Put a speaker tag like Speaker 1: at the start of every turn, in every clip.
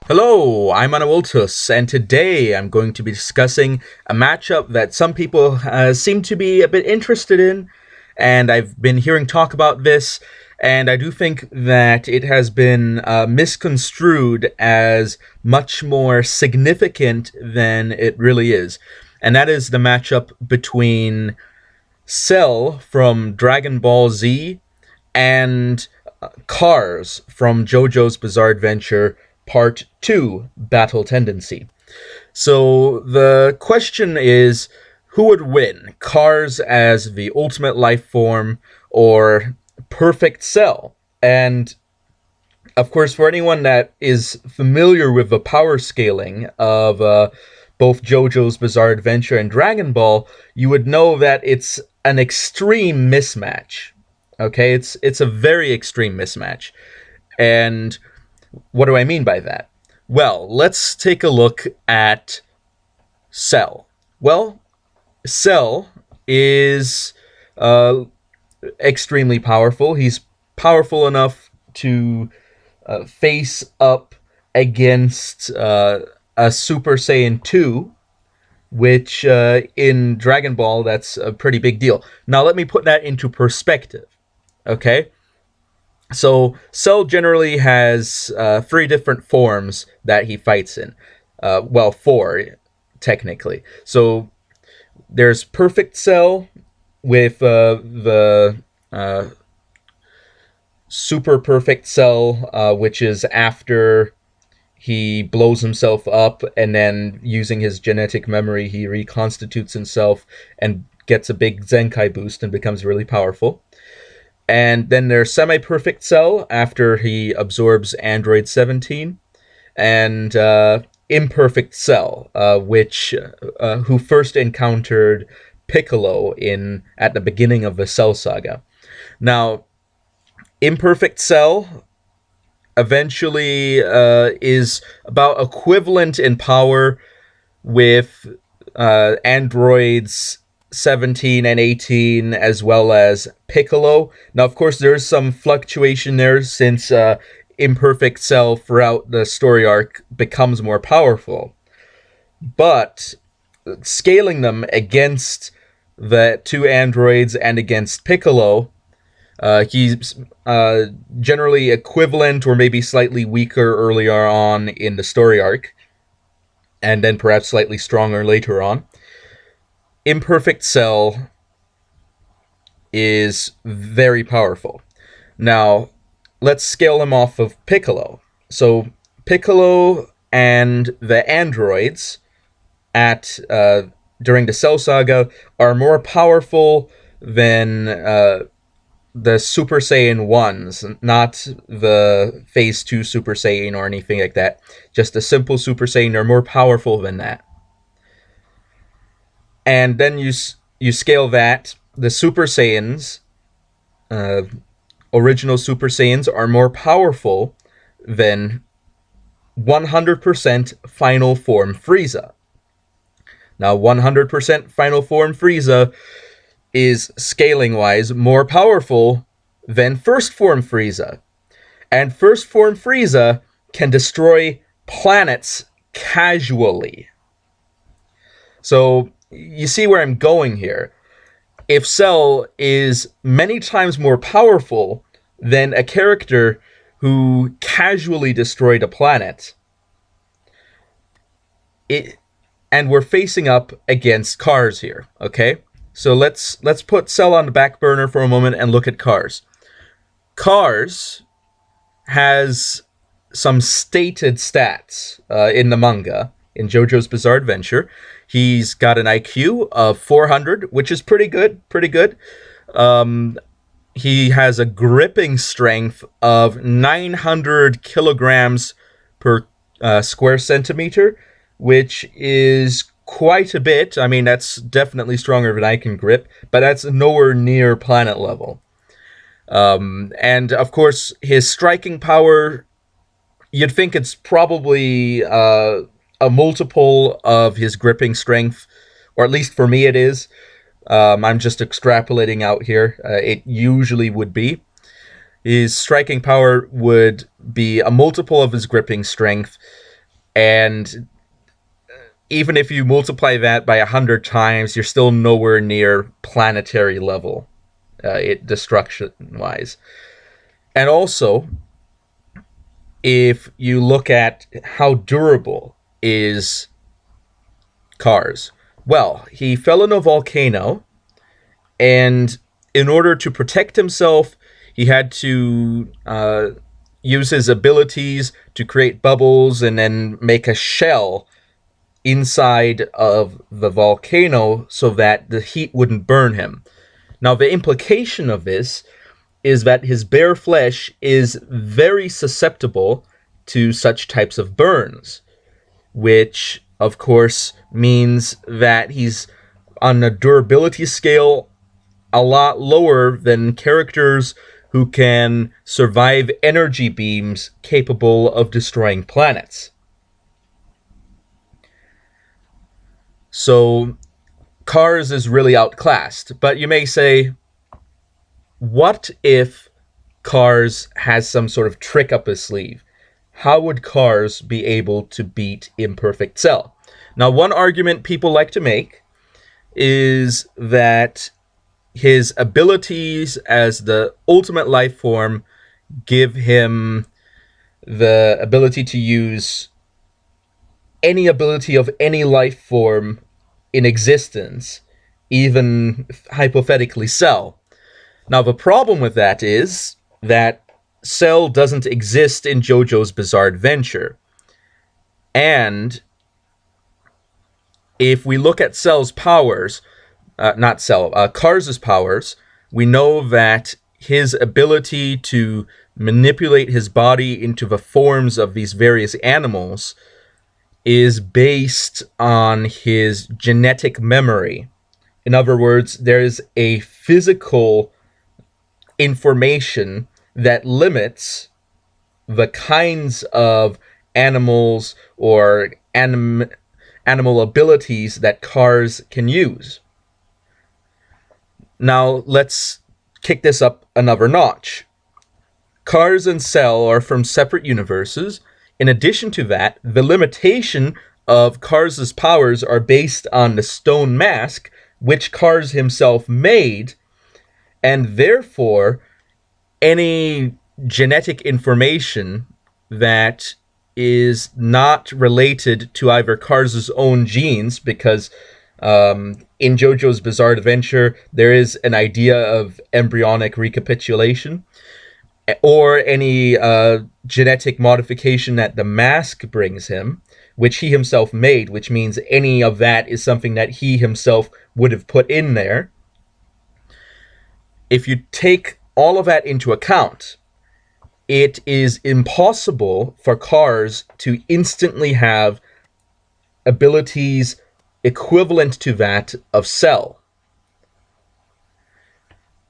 Speaker 1: Hello, I'm Anawoltus, and today I'm going to be discussing a matchup that some people seem to be a bit interested in, and I've been hearing talk about this, and I do think that it has been misconstrued as much more significant than it really is, and that is the matchup between Cell from Dragon Ball Z and Cars from JoJo's Bizarre Adventure Part 2 Battle Tendency. So the question is, who would win? Cars as the ultimate life form or Perfect Cell? And of course, for anyone that is familiar with the power scaling of both JoJo's Bizarre Adventure and Dragon Ball, you would know that it's an extreme mismatch. Okay, it's a very extreme mismatch. And what do I mean by that? Well, let's take a look at Cell. Well, Cell is extremely powerful. He's powerful enough to face up against a Super Saiyan 2, which in Dragon Ball, that's a pretty big deal. Now, let me put that into perspective. Okay? So, Cell generally has three different forms that he fights in. Well, four, technically. So, there's Perfect Cell with the Super Perfect Cell, which is after he blows himself up, and then using his genetic memory, he reconstitutes himself and gets a big Zenkai boost and becomes really powerful. And then there's Semi-Perfect Cell after he absorbs Android 17, and Imperfect Cell, who first encountered Piccolo at the beginning of the Cell Saga. Now, Imperfect Cell eventually is about equivalent in power with androids 17 and 18, as well as Piccolo. Now, of course, there's some fluctuation there since Imperfect Cell throughout the story arc becomes more powerful. But scaling them against the two androids and against Piccolo, he's generally equivalent or maybe slightly weaker earlier on in the story arc, and then perhaps slightly stronger later on. Imperfect Cell is very powerful. Now, let's scale him off of Piccolo. So, Piccolo and the androids at during the Cell Saga are more powerful than the Super Saiyan 1s, not the Phase 2 Super Saiyan or anything like that. Just a simple Super Saiyan, they're more powerful than that. And then you scale that, the Super Saiyans, original Super Saiyans, are more powerful than 100% Final Form Frieza. Now, 100% Final Form Frieza is, scaling-wise, more powerful than First Form Frieza. And First Form Frieza can destroy planets casually. So, you see where I'm going here. If Cell is many times more powerful than a character who casually destroyed a planet, and we're facing up against Cars here, okay? So let's put Cell on the back burner for a moment and look at Cars. Cars has some stated stats in the manga, in JoJo's Bizarre Adventure. He's got an IQ of 400, which is pretty good. He has a gripping strength of 900 kilograms per square centimeter, which is quite a bit. I mean, that's definitely stronger than I can grip, but that's nowhere near planet level. And, of course, his striking power, you'd think it's probably a multiple of his gripping strength, or at least for me it is. I'm just extrapolating out here. It usually would be. His striking power would be a multiple of his gripping strength, And even if you multiply that by 100 times, you're still nowhere near planetary level, destruction-wise. And also, if you look at how durable is Cars, well, he fell in a volcano, and in order to protect himself, he had to use his abilities to create bubbles and then make a shell inside of the volcano so that the heat wouldn't burn him. Now, the implication of this is that his bare flesh is very susceptible to such types of burns, which, of course, means that he's on a durability scale a lot lower than characters who can survive energy beams capable of destroying planets. So, Cars is really outclassed. But you may say, what if Cars has some sort of trick up his sleeve? How would Cars be able to beat Imperfect Cell? Now, one argument people like to make is that his abilities as the ultimate life form give him the ability to use any ability of any life form in existence, even hypothetically Cell. Now, the problem with that is that Cell doesn't exist in JoJo's Bizarre Adventure. And if we look at Cell's powers, Cars' powers, we know that his ability to manipulate his body into the forms of these various animals is based on his genetic memory. In other words, there is a physical information that limits the kinds of animals or animal abilities that Cars can use. Now, let's kick this up another notch. Cars and Cell are from separate universes. In addition to that, the limitation of Cars' powers are based on the stone mask, which Cars himself made, and therefore, any genetic information that is not related to either Cars' own genes, because in JoJo's Bizarre Adventure, there is an idea of embryonic recapitulation, or any genetic modification that the mask brings him, which he himself made, which means any of that is something that he himself would have put in there. If you take all of that into account, it is impossible for Cars to instantly have abilities equivalent to that of Cell.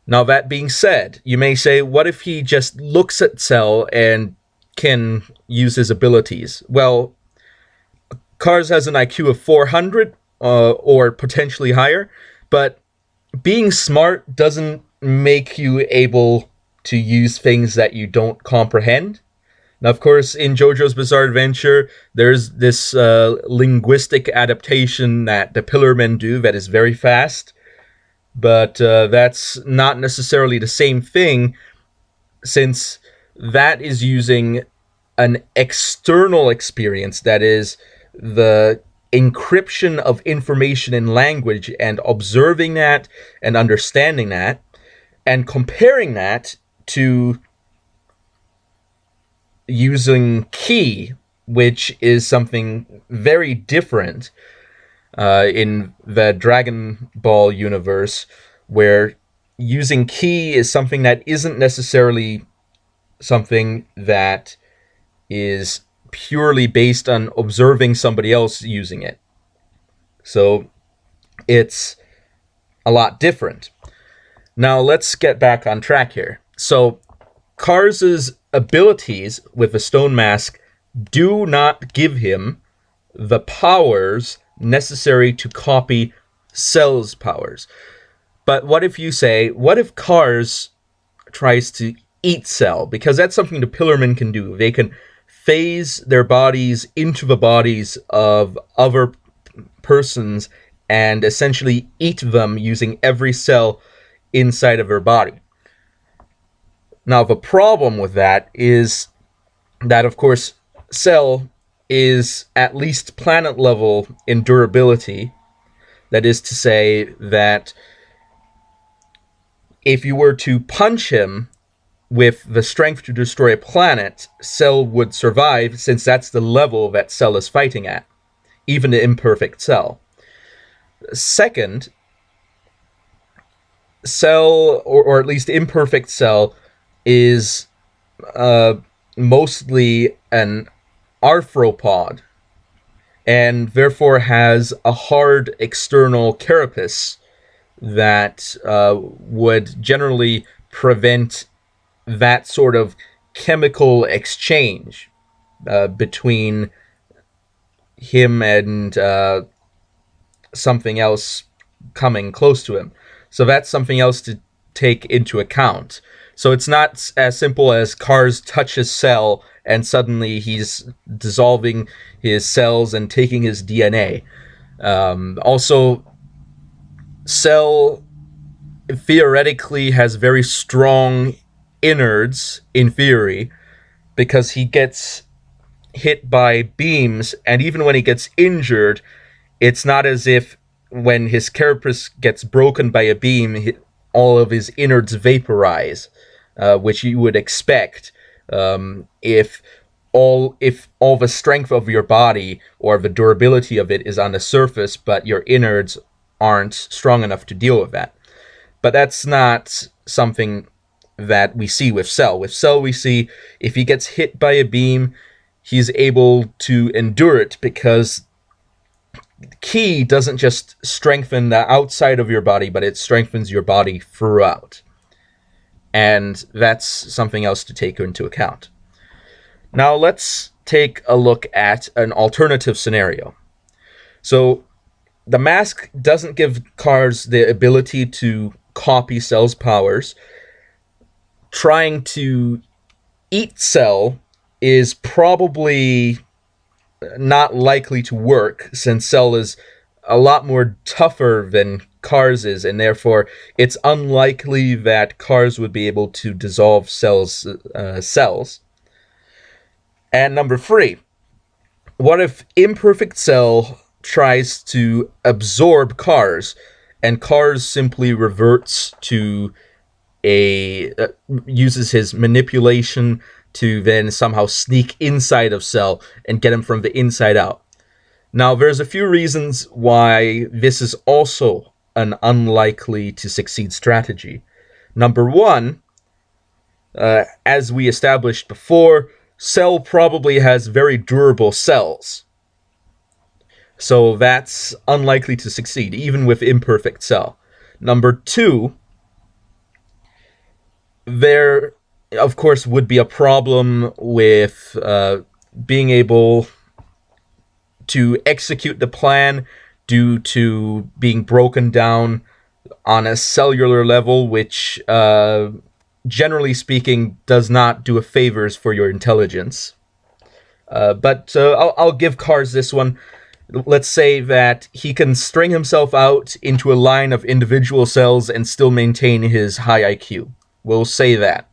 Speaker 1: Now, that being said, you may say, what if he just looks at Cell and can use his abilities? Well, Cars has an IQ of 400, or potentially higher, but being smart doesn't make you able to use things that you don't comprehend. Now, of course, in JoJo's Bizarre Adventure, there's this linguistic adaptation that the Pillarmen do that is very fast, but that's not necessarily the same thing, since that is using an external experience, that is, the encryption of information in language, and observing that and understanding that, and comparing that to using Ki, which is something very different in the Dragon Ball universe, where using Ki is something that isn't necessarily something that is purely based on observing somebody else using it. So it's a lot different. Now let's get back on track here. So Cars' abilities with the stone mask do not give him the powers necessary to copy Cell's powers. But what if you say, what if Cars tries to eat Cell? Because that's something the Pillarmen can do. They can phase their bodies into the bodies of other persons and essentially eat them using every cell inside of their body. Now, the problem with that is that, of course, Cell is at least planet level in durability. That is to say that if you were to punch him with the strength to destroy a planet, Cell would survive, since that's the level that Cell is fighting at, even the imperfect Cell. Second, Cell, or at least imperfect Cell, is mostly an arthropod, and therefore has a hard external carapace that would generally prevent that sort of chemical exchange between him and something else coming close to him. So that's something else to take into account. So it's not as simple as Cars touch his cell and suddenly he's dissolving his cells and taking his DNA. Also, Cell theoretically has very strong innards, in theory, because he gets hit by beams, and even when he gets injured, it's not as if when his carapace gets broken by a beam, all of his innards vaporize, which you would expect if all the strength of your body or the durability of it is on the surface, but your innards aren't strong enough to deal with that. But that's not something that we see with Cell. With Cell, we see if he gets hit by a beam, he's able to endure it, because Ki doesn't just strengthen the outside of your body, but it strengthens your body throughout. And that's something else to take into account. Now let's take a look at an alternative scenario. So the mask doesn't give Cars the ability to copy Cell's powers. Trying to eat Cell is probably not likely to work, since Cell is a lot more tougher than Cars is, and therefore it's unlikely that Cars would be able to dissolve Cell's cells. And number 3, what if imperfect Cell tries to absorb Cars, and Cars simply reverts to uses his manipulation to then somehow sneak inside of Cell and get him from the inside out? Now, there's a few reasons why this is also an unlikely to succeed strategy. Number 1, as we established before, Cell probably has very durable cells. So that's unlikely to succeed, even with imperfect Cell. Number 2, there, of course, would be a problem with being able to execute the plan due to being broken down on a cellular level, which, generally speaking, does not do a favors for your intelligence. But I'll give Cars this one. Let's say that he can string himself out into a line of individual cells and still maintain his high IQ. We'll say that,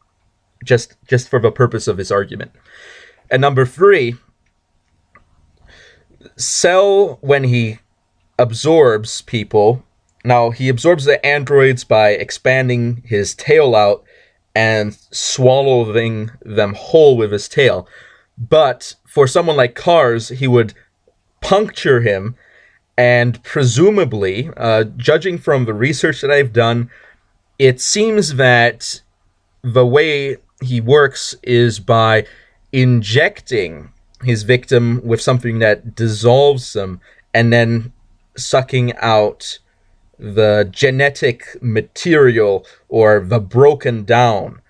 Speaker 1: just for the purpose of this argument. And number 3, Cell, when he absorbs people, now he absorbs the androids by expanding his tail out and swallowing them whole with his tail. But for someone like Cars, he would puncture him, and presumably, judging from the research that I've done, it seems that the way he works is by injecting his victim with something that dissolves them and then sucking out the genetic material or the broken down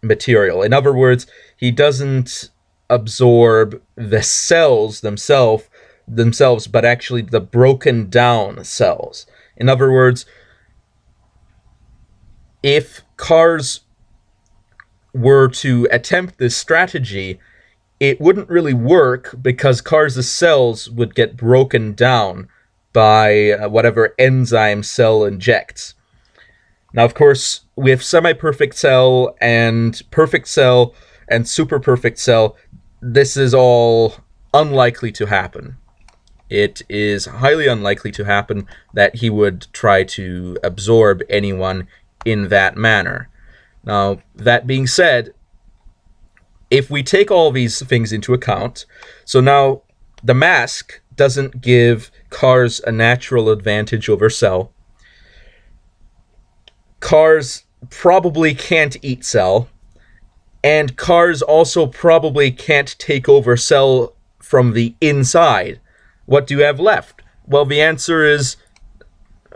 Speaker 1: material. In other words, he doesn't absorb the cells themselves, but actually the broken down cells. In other words, if Cars were to attempt this strategy, it wouldn't really work because Cars' cells would get broken down by whatever enzyme cell injects. Now, of course, with semi-perfect cell and perfect cell and super perfect cell, this is all unlikely to happen. It is highly unlikely to happen that he would try to absorb anyone in that manner. Now, that being said, if we take all these things into account, so now the mask doesn't give Cars a natural advantage over Cell. Cars probably can't eat Cell, and Cars also probably can't take over Cell from the inside. What do you have left? Well, the answer is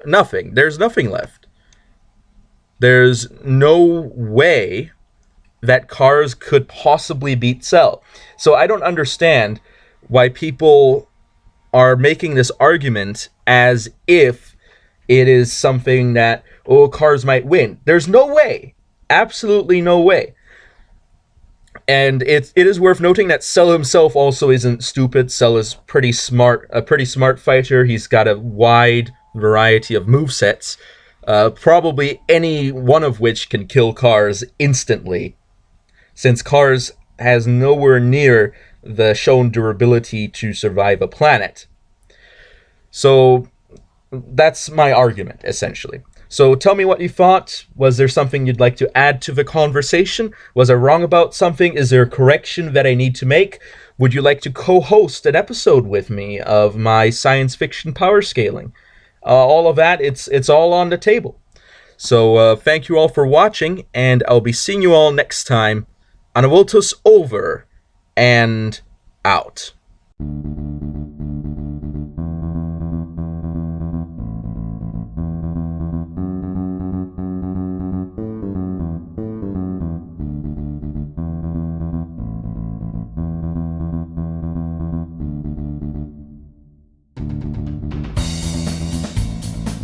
Speaker 1: nothing. There's nothing left. There's no way that Cars could possibly beat Cell. So I don't understand why people are making this argument as if it is something that, oh, Cars might win. There's no way. Absolutely no way. And it is worth noting that Cell himself also isn't stupid. Cell is pretty smart, a pretty smart fighter. He's got a wide variety of movesets, probably any one of which can kill Cars instantly, since Cars has nowhere near the shown durability to survive a planet. So that's my argument, essentially. So tell me what you thought. Was there something you'd like to add to the conversation? Was I wrong about something? Is there a correction that I need to make? Would you like to co-host an episode with me of my science fiction power scaling? All of that, it's all on the table. So thank you all for watching, and I'll be seeing you all next time on Awiltus over and out.